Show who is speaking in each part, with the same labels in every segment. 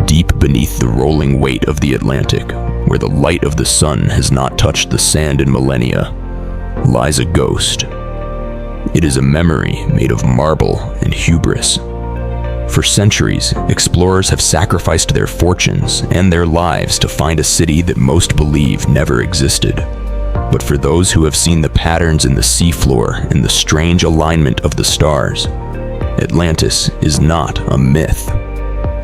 Speaker 1: Deep beneath the rolling weight of the Atlantic, where the light of the sun has not touched the sand in millennia, lies a ghost. It is a memory made of marble and hubris. For centuries, explorers have sacrificed their fortunes and their lives to find a city that most believe never existed. But for those who have seen the patterns in the seafloor and the strange alignment of the stars, Atlantis is not a myth.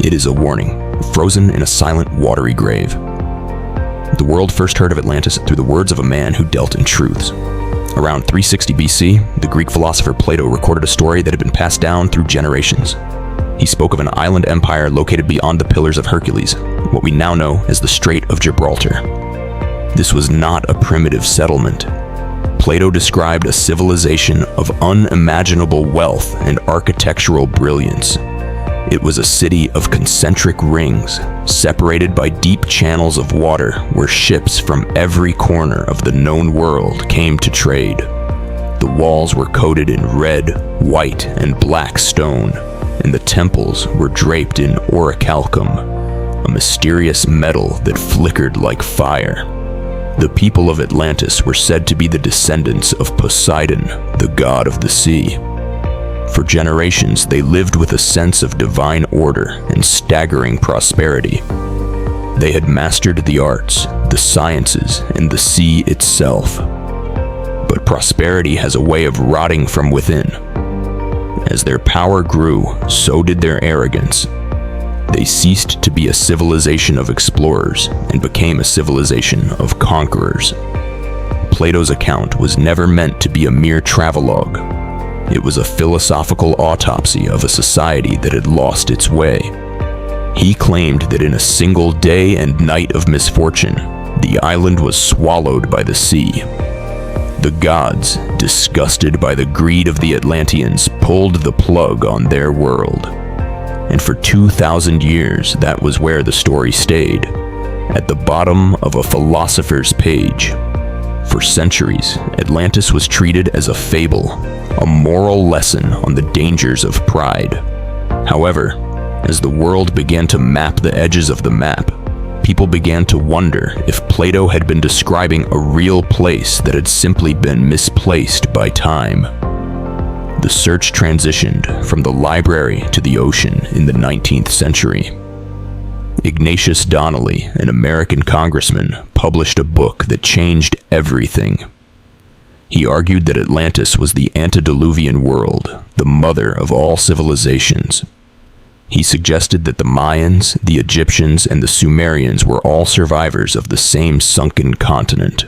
Speaker 1: It is a warning, frozen in a silent, watery grave. The world first heard of Atlantis through the words of a man who dealt in truths. Around 360 BC, the Greek philosopher Plato recorded a story that had been passed down through generations. He spoke of an island empire located beyond the Pillars of Hercules, what we now know as the Strait of Gibraltar. This was not a primitive settlement. Plato described a civilization of unimaginable wealth and architectural brilliance. It was a city of concentric rings, separated by deep channels of water where ships from every corner of the known world came to trade. The walls were coated in red, white, and black stone, and the temples were draped in orichalcum, a mysterious metal that flickered like fire. The people of Atlantis were said to be the descendants of Poseidon, the god of the sea. For generations, they lived with a sense of divine order and staggering prosperity. They had mastered the arts, the sciences, and the sea itself. But prosperity has a way of rotting from within. As their power grew, so did their arrogance. They ceased to be a civilization of explorers and became a civilization of conquerors. Plato's account was never meant to be a mere travelogue. It was a philosophical autopsy of a society that had lost its way. He claimed that in a single day and night of misfortune, the island was swallowed by the sea. The gods, disgusted by the greed of the Atlanteans, pulled the plug on their world. And for 2,000 years, that was where the story stayed, at the bottom of a philosopher's page. For centuries, Atlantis was treated as a fable, a moral lesson on the dangers of pride. However, as the world began to map the edges of the map, people began to wonder if Plato had been describing a real place that had simply been misplaced by time. The search transitioned from the library to the ocean in the 19th century. Ignatius Donnelly, an American congressman, published a book that changed everything. He argued that Atlantis was the antediluvian world, the mother of all civilizations. He suggested that the Mayans, the Egyptians, and the Sumerians were all survivors of the same sunken continent.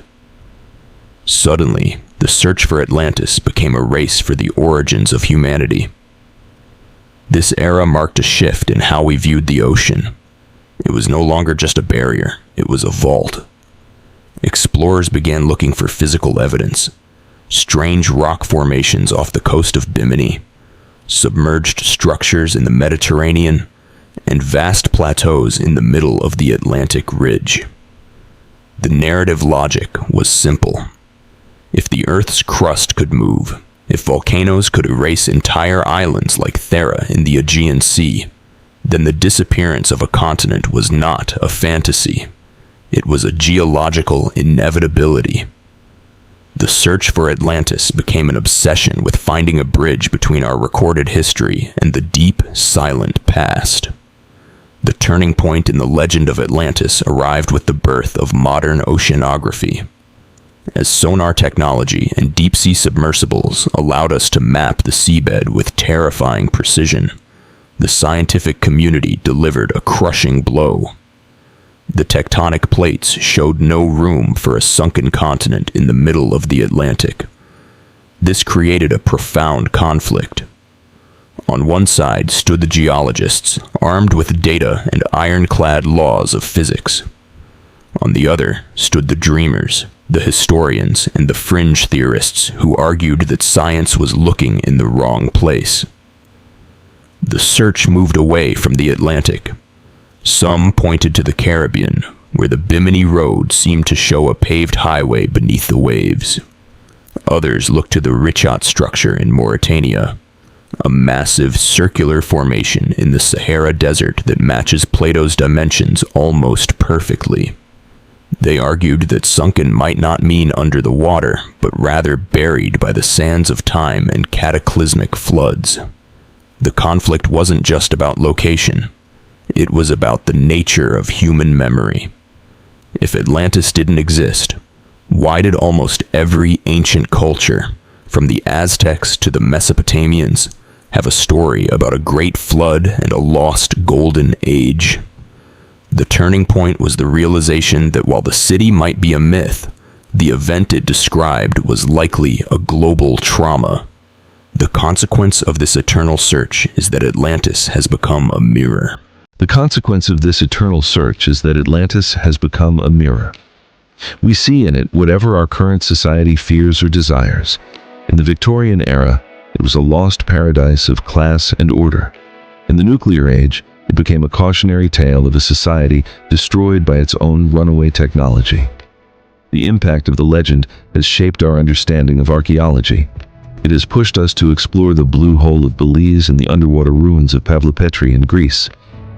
Speaker 1: Suddenly, the search for Atlantis became a race for the origins of humanity. This era marked a shift in how we viewed the ocean. It was no longer just a barrier, it was a vault. Explorers began looking for physical evidence. Strange rock formations off the coast of Bimini, submerged structures in the Mediterranean, and vast plateaus in the middle of the Atlantic Ridge. The narrative logic was simple. If the Earth's crust could move, if volcanoes could erase entire islands like Thera in the Aegean Sea, then the disappearance of a continent was not a fantasy. It was a geological inevitability. The search for Atlantis became an obsession with finding a bridge between our recorded history and the deep, silent past. The turning point in the legend of Atlantis arrived with the birth of modern oceanography. As sonar technology and deep-sea submersibles allowed us to map the seabed with terrifying precision, the scientific community delivered a crushing blow. The tectonic plates showed no room for a sunken continent in the middle of the Atlantic. This created a profound conflict. On one side stood the geologists, armed with data and ironclad laws of physics. On the other stood the dreamers, the historians, and the fringe theorists who argued that science was looking in the wrong place. The search moved away from the Atlantic. Some pointed to the Caribbean, where the Bimini Road seemed to show a paved highway beneath the waves. Others looked to the richat structure in Mauritania, a massive circular formation in the Sahara Desert that matches Plato's dimensions almost perfectly. They argued that sunken might not mean under the water, but rather buried by the sands of time and cataclysmic floods. The conflict wasn't just about location. It was about the nature of human memory. If Atlantis didn't exist, why did almost every ancient culture, from the Aztecs to the Mesopotamians, have a story about a great flood and a lost golden age? The turning point was the realization that while the city might be a myth, the event it described was likely a global trauma. The consequence of this eternal search is that Atlantis has become a mirror.
Speaker 2: The consequence of this eternal search is that Atlantis has become a mirror. We see in it whatever our current society fears or desires. In the Victorian era, it was a lost paradise of class and order. In the nuclear age, it became a cautionary tale of a society destroyed by its own runaway technology. The impact of the legend has shaped our understanding of archaeology. It has pushed us to explore the blue hole of Belize and the underwater ruins of Pavlopetri in Greece.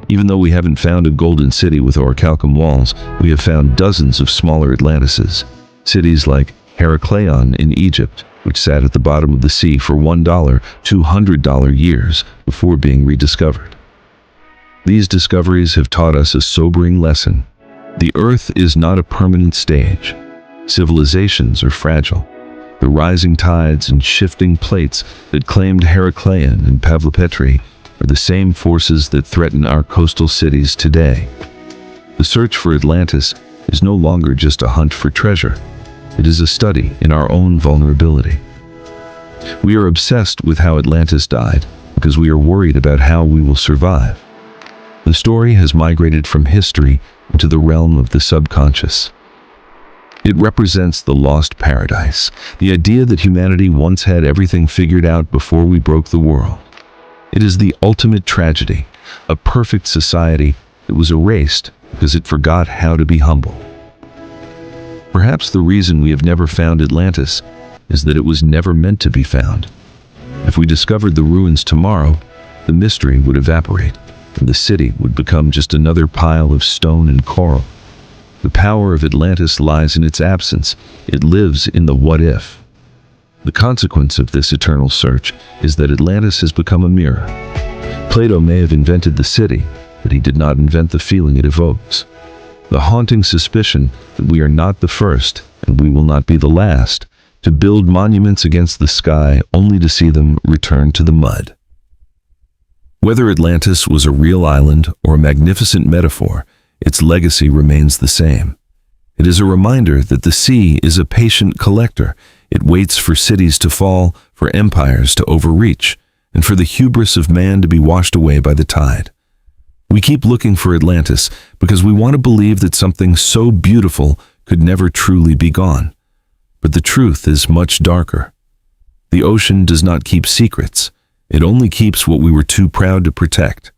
Speaker 2: Even though we haven't found a golden city with orichalcum walls, we have found dozens of smaller Atlantises. Cities like Herakleion in Egypt, which sat at the bottom of the sea for $1, $200 years before being rediscovered. These discoveries have taught us a sobering lesson. The Earth is not a permanent stage. Civilizations are fragile. The rising tides and shifting plates that claimed Herakleion and Pavlopetri are the same forces that threaten our coastal cities today. The search for Atlantis is no longer just a hunt for treasure. It is a study in our own vulnerability. We are obsessed with how Atlantis died because we are worried about how we will survive. The story has migrated from history into the realm of the subconscious. It represents the lost paradise, the idea that humanity once had everything figured out before we broke the world. It is the ultimate tragedy, a perfect society that was erased because it forgot how to be humble. Perhaps the reason we have never found Atlantis is that it was never meant to be found. If we discovered the ruins tomorrow, the mystery would evaporate, and the city would become just another pile of stone and coral. The power of Atlantis lies in its absence. It lives in the what if. The consequence of this eternal search is that Atlantis has become a mirror. Plato may have invented the city, but he did not invent the feeling it evokes. The haunting suspicion that we are not the first, and we will not be the last, to build monuments against the sky only to see them return to the mud. Whether Atlantis was a real island or a magnificent metaphor, its legacy remains the same. It is a reminder that the sea is a patient collector. It waits for cities to fall, for empires to overreach, and for the hubris of man to be washed away by the tide. We keep looking for Atlantis because we want to believe that something so beautiful could never truly be gone. But the truth is much darker. The ocean does not keep secrets. It only keeps what we were too proud to protect.